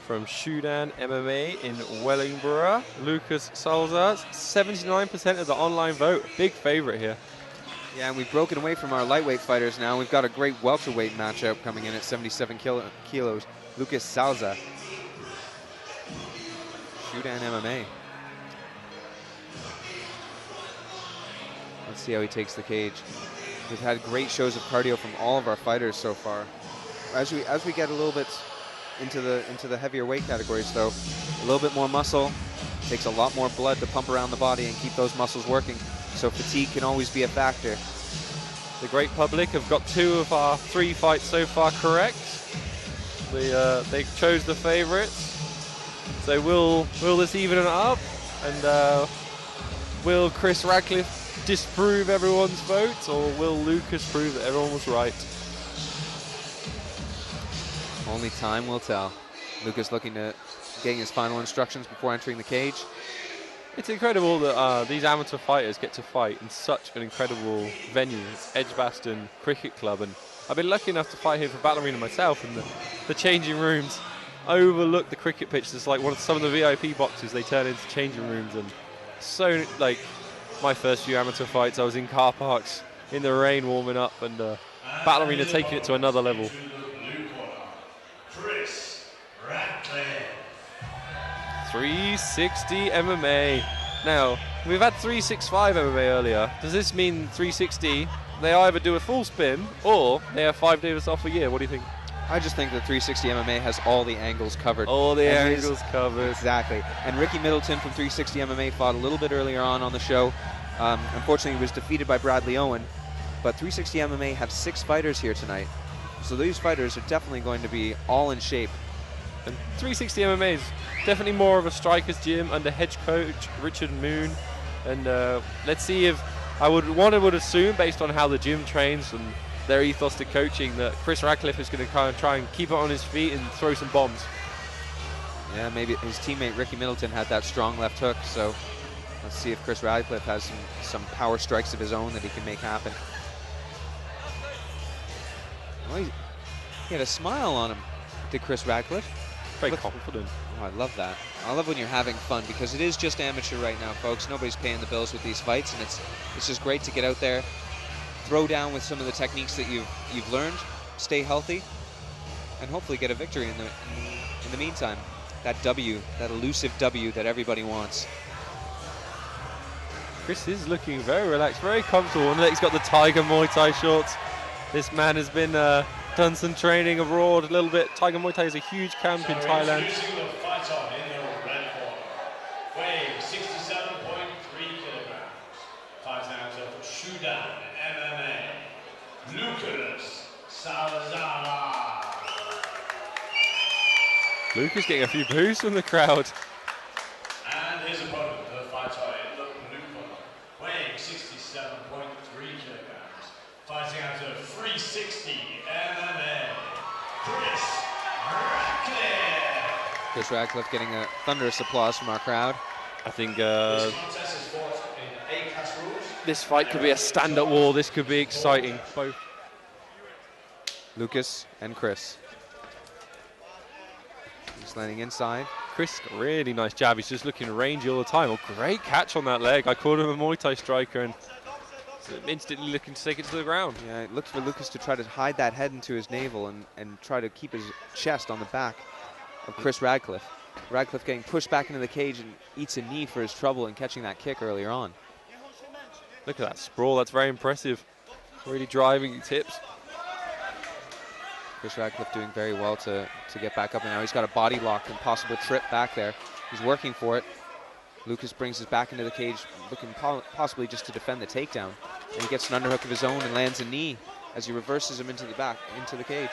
From Shudan MMA in Wellingborough, Lukazx, 79% of the online vote. Big favorite here. Yeah, and we've broken away from our lightweight fighters now. We've got a great welterweight matchup coming in at 77 kilos. Lukazx, Shudan MMA. Let's see how he takes the cage. We've had great shows of cardio from all of our fighters so far. As we get a little bit into the heavier weight categories, though, a little bit more muscle takes a lot more blood to pump around the body and keep those muscles working. So fatigue can always be a factor. The great public have got 2 of our 3 fights so far correct. They chose the favorites. So will this even it up? And will Chris Radcliffe disprove everyone's votes, or will Lucas prove that everyone was right? Only time will tell. Lucas looking to getting his final instructions before entering the cage. It's incredible that these amateur fighters get to fight in such an incredible venue. It's Edgbaston Cricket Club, and I've been lucky enough to fight here for Battle Arena myself, and the changing rooms overlook the cricket pitch. It's like some of the VIP boxes, they turn into changing rooms. And so, like, my first few amateur fights, I was in car parks in the rain warming up, and Battle Arena taking it to another level. Chris Radcliffe. 360 MMA. Now, we've had 365 MMA earlier. Does this mean 360? They either do a full spin or they have 5 days off a year. What do you think? I just think that 360 MMA has all the angles covered. All the angles covered. Exactly. And Ricky Middleton from 360 MMA fought a little bit earlier on the show. Unfortunately, he was defeated by Bradley Owen. But 360 MMA have 6 fighters here tonight. So these fighters are definitely going to be all in shape. And 360 MMA is definitely more of a striker's gym under head coach Richard Moon. And let's see if one would assume, based on how the gym trains and their ethos to coaching, that Chris Radcliffe is going to kind of try and keep it on his feet and throw some bombs. Yeah, maybe his teammate Ricky Middleton had that strong left hook. So let's see if Chris Radcliffe has some power strikes of his own that he can make happen. Well, he had a smile on him, did Chris Radcliffe. Very confident. Oh, I love that. I love when you're having fun, because it is just amateur right now, folks. Nobody's paying the bills with these fights, and it's just great to get out there, throw down with some of the techniques that you've learned, stay healthy, and hopefully get a victory in the meantime. That W, that elusive W that everybody wants. Chris is looking very relaxed, very comfortable, and he's got the Tiger Muay Thai shorts. This man has been done some training abroad a little bit. Tiger Muay Thai is a huge camp in Thailand. Introducing the fighter in the red corner, weighing 67.3 kilograms, fighting out of Shudan MMA, Lukazx. Lucas getting a few boos from the crowd. And his opponent, the fighter in the blue corner, weighing 67.3 kilograms, fighting out of 360 MMA, Chris Radcliffe. Chris Radcliffe getting a thunderous applause from our crowd. I think This contest is fought in A-class rules. this fight could be a stand-up war. This could be exciting. Both. Lucas and Chris. He's landing inside. Chris, really nice jab. He's just looking rangy all the time. Oh, great catch on that leg. I called him a Muay Thai striker, and instantly looking to take it to the ground. Yeah, it looked for Lucas to try to hide that head into his navel and try to keep his chest on the back of Chris Radcliffe. Radcliffe getting pushed back into the cage and eats a knee for his trouble in catching that kick earlier on. Look at that sprawl. That's very impressive. Really driving his hips. Chris Radcliffe doing very well to get back up, and now he's got a body lock and possible trip back there. He's working for it. Lucas brings his back into the cage, looking possibly just to defend the takedown. And he gets an underhook of his own and lands a knee as he reverses him into the cage.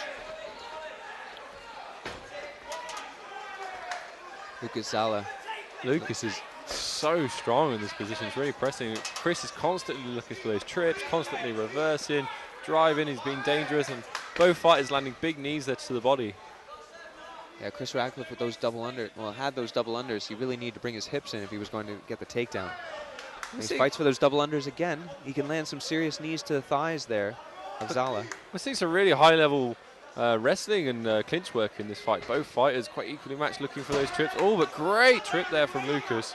Lukazx. Lucas is so strong in this position. It's really pressing. Chris is constantly looking for those trips, constantly reversing, driving. He's being dangerous, and both fighters landing big knees there to the body. Yeah, Chris Radcliffe with those had those double unders. He really needed to bring his hips in if he was going to get the takedown. And he fights for those double unders again. He can land some serious knees to the thighs there of Szala. We're seeing some really high-level wrestling and clinch work in this fight. Both fighters quite equally matched, looking for those trips. Oh, but great trip there from Lukazx.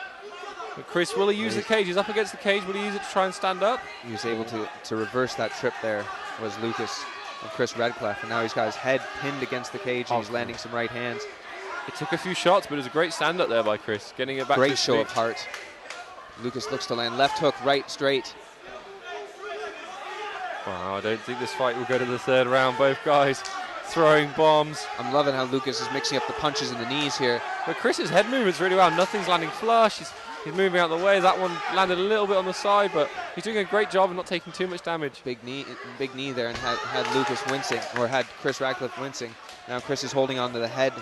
But Chris, will he use the cage? He's up against the cage. Will he use it to try and stand up? He was able to reverse that trip there, was Lukazx of Chris Radcliffe. And now he's got his head pinned against the cage and he's landing some right hands. It took a few shots, but it was a great stand up there by Chris, getting it back to his feet. Great show of heart. Lukazx looks to land left hook, right straight. Wow, I don't think this fight will go to the third round. Both guys throwing bombs. I'm loving how Lukazx is mixing up the punches and the knees here. But Chris's head movement's really well. Nothing's landing flush. He's moving out of the way. That one landed a little bit on the side, but he's doing a great job of not taking too much damage. Big knee there, and had Lukazx wincing, or had Chris Radcliffe wincing. Now Chris is holding on to the head,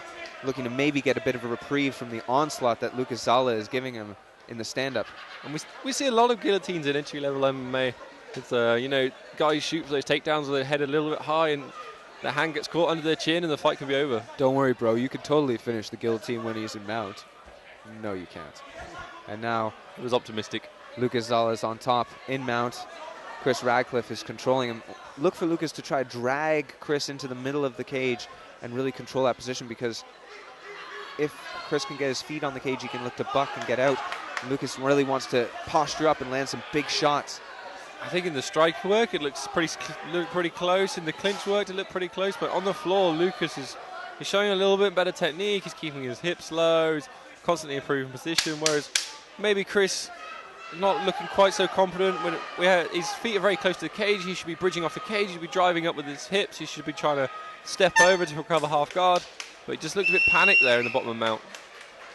looking to maybe get a bit of a reprieve from the onslaught that Lukazx is giving him in the stand-up. And we see a lot of guillotines in entry-level MMA. It's, you know, guys shoot for those takedowns with their head a little bit high and the hand gets caught under their chin and the fight can be over. Don't worry, bro. You could totally finish the guillotine when he's in mount. No, you can't. And now it was optimistic. Lukazx is on top in mount. Chris Radcliffe is controlling him. Look for Lukazx to try to drag Chris into the middle of the cage and really control that position, because if Chris can get his feet on the cage, he can look to buck and get out. Lukazx really wants to posture up and land some big shots. I think in the strike work it looks pretty close. In the clinch work it looked pretty close, but on the floor Lukazx is showing a little bit better technique. He's keeping his hips low, he's constantly improving position, whereas maybe Chris not looking quite so confident. When his feet are very close to the cage, he should be bridging off the cage, he should be driving up with his hips, he should be trying to step over to recover half guard, but he just looked a bit panicked there in the bottom of mount.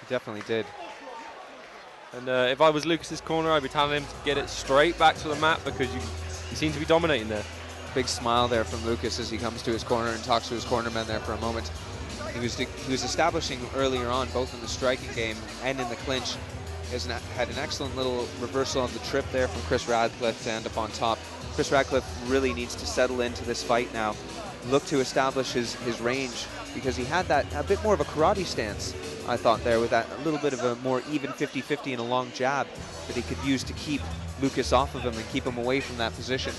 He definitely did. And if I was Lukazx's corner, I'd be telling him to get it straight back to the mat, because you seem to be dominating there. Big smile there from Lukazx as he comes to his corner and talks to his cornerman there for a moment. He was establishing earlier on, both in the striking game and in the clinch. Had an excellent little reversal of the trip there from Chris Radcliffe to end up on top. Chris Radcliffe really needs to settle into this fight now. Look to establish his range, because he had that a bit more of a karate stance, I thought, there, with that a little bit of a more even 50-50 and a long jab that he could use to keep Lukazx off of him and keep him away from that position.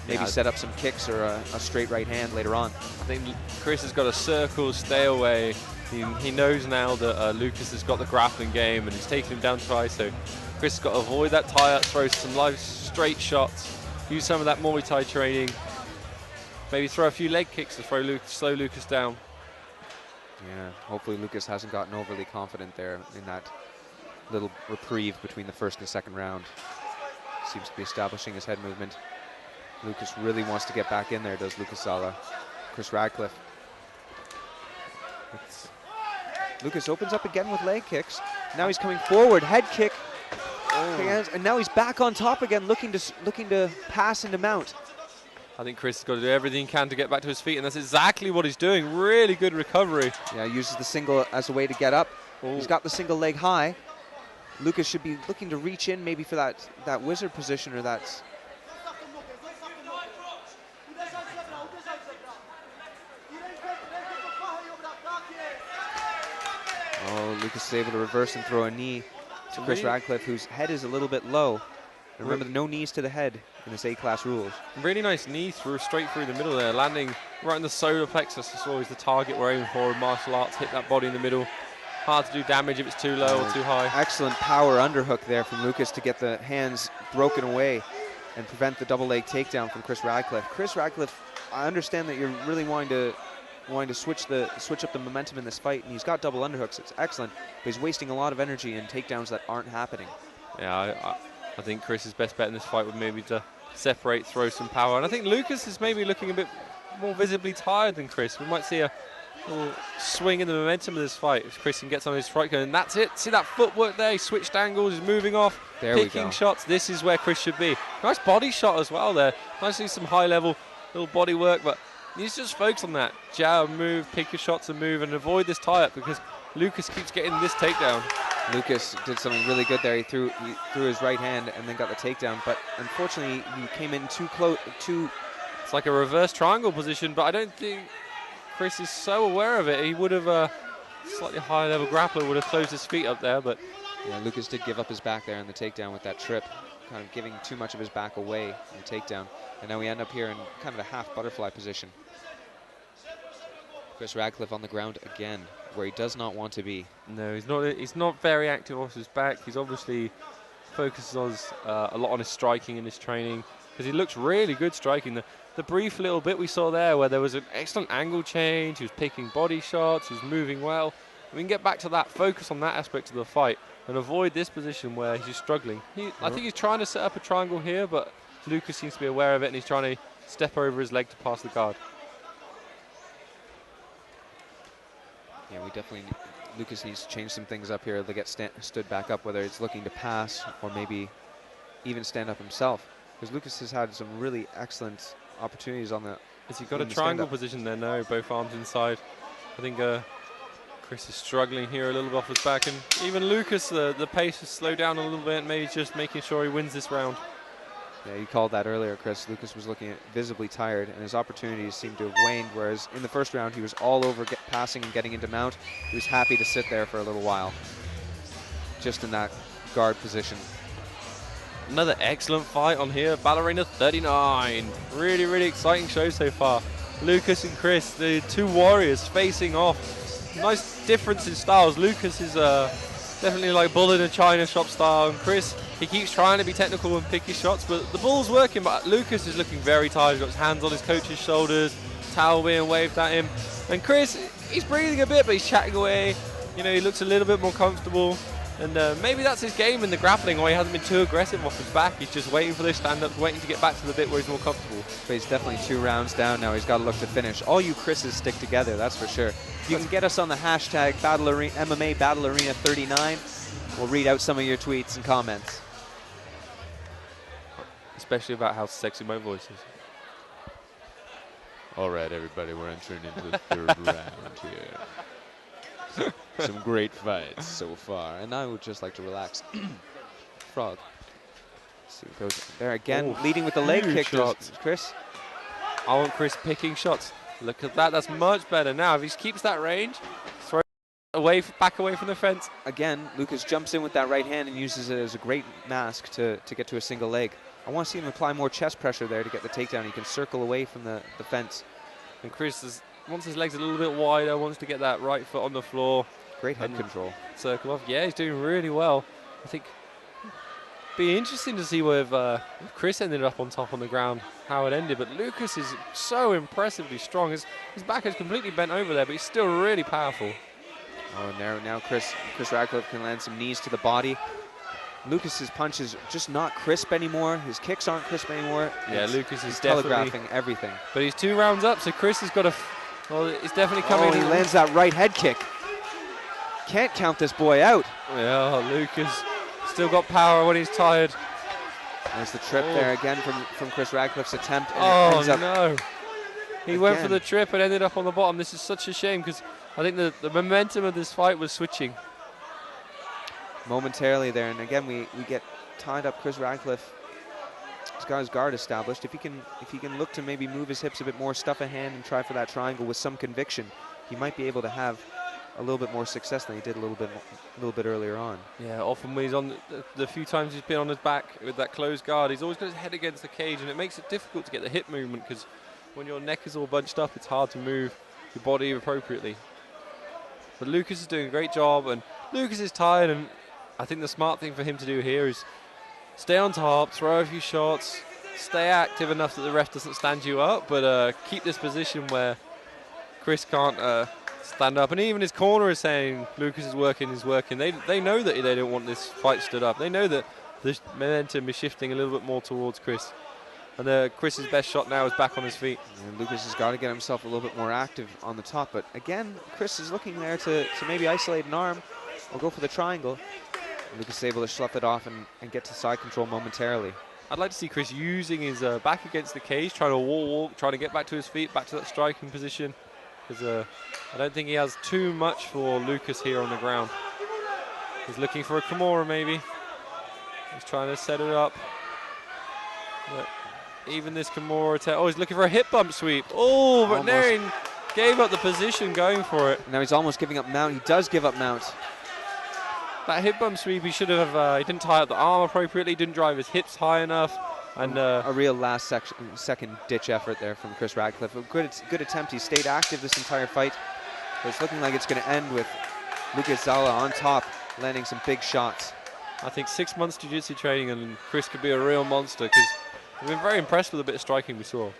Maybe set up some kicks or a straight right hand later on. I think Chris has got a circle, stay away. He knows now that Lukazx has got the grappling game and he's taken him down twice, so Chris has got to avoid that tie-up, throw some live straight shots, use some of that Muay Thai training, maybe throw a few leg kicks to slow Lukazx down. Yeah, hopefully Lukazx hasn't gotten overly confident there in that little reprieve between the first and the second round. Seems to be establishing his head movement. Lukazx really wants to get back in there, does Lukazx. Chris Radcliffe. Lukazx opens up again with leg kicks. Now he's coming forward, head kick. Oh. And now he's back on top again, looking to pass into mount. I think Chris has got to do everything he can to get back to his feet, and that's exactly what he's doing. Really good recovery. Yeah, he uses the single as a way to get up. Ooh. He's got the single leg high. Lukazx should be looking to reach in maybe for that wizard position, or that... Oh, Lukazx is able to reverse and throw a knee to Chris Radcliffe, whose head is a little bit low. Remember, no knees to the head in this A-class rules. Really nice knee straight through the middle there, landing right in the solar plexus. That's always the target we're aiming for in martial arts. Hit that body in the middle. Hard to do damage if it's too low or too high. Excellent power underhook there from Lukazx to get the hands broken away and prevent the double leg takedown from Chris Radcliffe. Chris Radcliffe, I understand that you're really wanting to switch up the momentum in this fight, and he's got double underhooks. It's excellent, but he's wasting a lot of energy in takedowns that aren't happening. Yeah, I think Chris's best bet in this fight would maybe to separate, throw some power. And I think Lukazx is maybe looking a bit more visibly tired than Chris. We might see a little swing in the momentum of this fight if Chris gets on his strike. And that's it. See that footwork there? He switched angles, he's moving off, picking shots. This is where Chris should be. Nice body shot as well there. Nice to see some high-level little body work, but you need to just focus on that. Jab, move, pick your shots and move, and avoid this tie-up, because Lukazx keeps getting this takedown. Lukazx did something really good there. He threw his right hand and then got the takedown, but unfortunately he came in too close. It's like a reverse triangle position, but I don't think Chris is so aware of it. He would have slightly higher level grappler would have closed his feet up there, but yeah, Lukazx did give up his back there in the takedown with that trip, kind of giving too much of his back away in the takedown, and now we end up here in kind of a half butterfly position. Chris Radcliffe on the ground again, where he does not want to be. No, he's not. He's not very active off his back. He's obviously focuses a lot on his striking in his training, because he looks really good striking. The brief little bit we saw there where there was an excellent angle change, he was picking body shots, he was moving well. We can get back to that, focus on that aspect of the fight and avoid this position where he's struggling. I think he's trying to set up a triangle here, but Lukazx seems to be aware of it and he's trying to step over his leg to pass the guard. Yeah, we definitely, Lukazx needs to change some things up here to get stood back up, whether it's looking to pass or maybe even stand up himself. Because Lukazx has had some really excellent opportunities on the. Has he got a triangle position there? No, both arms inside. I think Chris is struggling here a little bit off his back, and even Lukazx, the pace has slowed down a little bit, maybe just making sure he wins this round. Yeah, you called that earlier, Chris. Lukazx was looking visibly tired, and his opportunities seemed to have waned, whereas in the first round he was all over passing and getting into mount. He was happy to sit there for a little while, just in that guard position. Another excellent fight on here, Ballerina 39. Really, really exciting show so far. Lukazx and Chris, the two warriors facing off. Nice difference in styles. Lukazx is definitely like bull in a china shop style, and Chris, he keeps trying to be technical and pick his shots, but the ball's working. But Lukazx is looking very tired. He's got his hands on his coach's shoulders, towel being waved at him. And Chris, he's breathing a bit, but he's chatting away. You know, he looks a little bit more comfortable. And maybe that's his game in the grappling, or he hasn't been too aggressive off his back. He's just waiting for those stand-ups, waiting to get back to the bit where he's more comfortable. But he's definitely 2 rounds down now. He's got to look to finish. All you Chris's stick together, that's for sure. You can get us on the hashtag MMA Battle Arena 39. We'll read out some of your tweets and comments. Especially about how sexy my voice is. All right, everybody, we're entering into the third round here. Some great fights so far, and I would just like to relax. Frog. Let's see what goes there again, leading with the leg kick. Chris. I want Chris picking shots. Look at that. That's much better now. If he keeps that range, throw away, back away from the fence. Again, Lukazx jumps in with that right hand and uses it as a great mask to get to a single leg. I want to see him apply more chest pressure there to get the takedown. He can circle away from the fence. And Chris wants his legs a little bit wider, wants to get that right foot on the floor. Great head control. Circle off. Yeah, he's doing really well. I think be interesting to see if Chris ended up on top on the ground, how it ended. But Lukazx is so impressively strong. His back is completely bent over there, but he's still really powerful. Oh, now Chris Radcliffe can land some knees to the body. Lukazx's punch is just not crisp anymore. His kicks aren't crisp anymore. Yeah, Lukazx is telegraphing everything. But he's 2 rounds up, so Chris has got to. Well, it's definitely coming. Oh, he lands that right head kick. Can't count this boy out. Yeah, Lukazx still got power when he's tired. There's the trip there again from Chris Radcliffe's attempt. And no. He went for the trip and ended up on the bottom. This is such a shame, because I think the momentum of this fight was switching momentarily there, and again we get tied up. Chris Radcliffe has got his guard established. If he can look to maybe move his hips a bit more, stuff a hand, and try for that triangle with some conviction, he might be able to have a little bit more success than he did a little bit earlier on. Yeah, often when he's on the few times he's been on his back with that closed guard, he's always got his head against the cage, and it makes it difficult to get the hip movement, because when your neck is all bunched up, it's hard to move your body appropriately. But Lukazx is doing a great job, and Lukazx is tired, and I think the smart thing for him to do here is stay on top, throw a few shots, stay active enough that the ref doesn't stand you up, but keep this position where Chris can't stand up. And even his corner is saying Lukazx is working. They know that they don't want this fight stood up. They know that the momentum is shifting a little bit more towards Chris. And Chris's best shot now is back on his feet. And Lukazx has got to get himself a little bit more active on the top. But again, Chris is looking there to maybe isolate an arm or go for the triangle. Lukazx is able to slough it off and get to side control momentarily. I'd like to see Chris using his back against the cage, trying to walk, trying to get back to his feet, back to that striking position. Because I don't think he has too much for Lukazx here on the ground. He's looking for a Kimura maybe. He's trying to set it up. But even this Kimura, he's looking for a hip bump sweep. Oh, but Narin gave up the position going for it. Now he's almost giving up mount. He does give up mount. That hip bump sweep, he should have, he didn't tie up the arm appropriately, didn't drive his hips high enough. And a real last second ditch effort there from Chris Radcliffe. A good attempt. He stayed active this entire fight. But it's looking like it's going to end with Lukazx on top, landing some big shots. I think 6 months jiu-jitsu training and Chris could be a real monster, because I've been very impressed with the bit of striking we saw.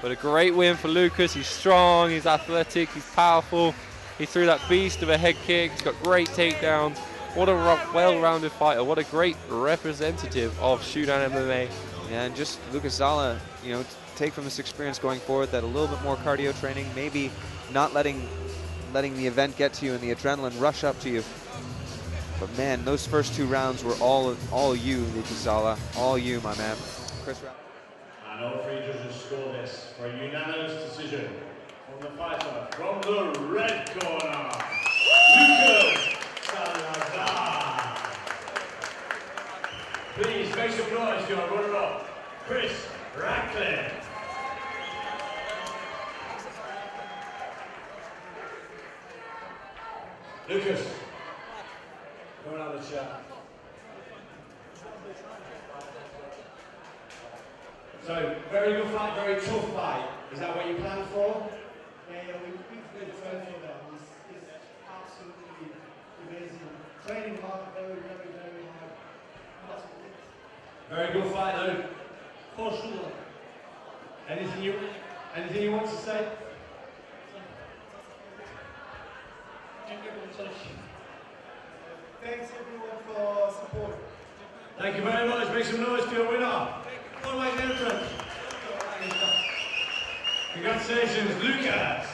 But a great win for Lukazx. He's strong, he's athletic, he's powerful. He threw that beast of a head kick. He's got great takedowns. What a well-rounded fighter. What a great representative of Shootdown MMA. Yeah, and just Lukazx, you know, take from this experience going forward that a little bit more cardio training, maybe not letting the event get to you and the adrenaline rush up to you. But man, those first 2 rounds were all you, Lukazx, all you, my man. Chris Radcliffe. And all 3 judges score this for a unanimous decision from the fighter from the red corner, Lukazx. Please make some noise for your runner-up, Chris Radcliffe. Lukazx, go and have a chat. So, very good fight, very tough fight. Is that what you planned for? Yeah, we've been trained for that. It's absolutely amazing. Training hard, very hard. Very good fight though. For sure. Anything you want to say? Thanks everyone for support. Thank you very much. Make some noise for your winner. For my entrance. Congratulations, Lukazx.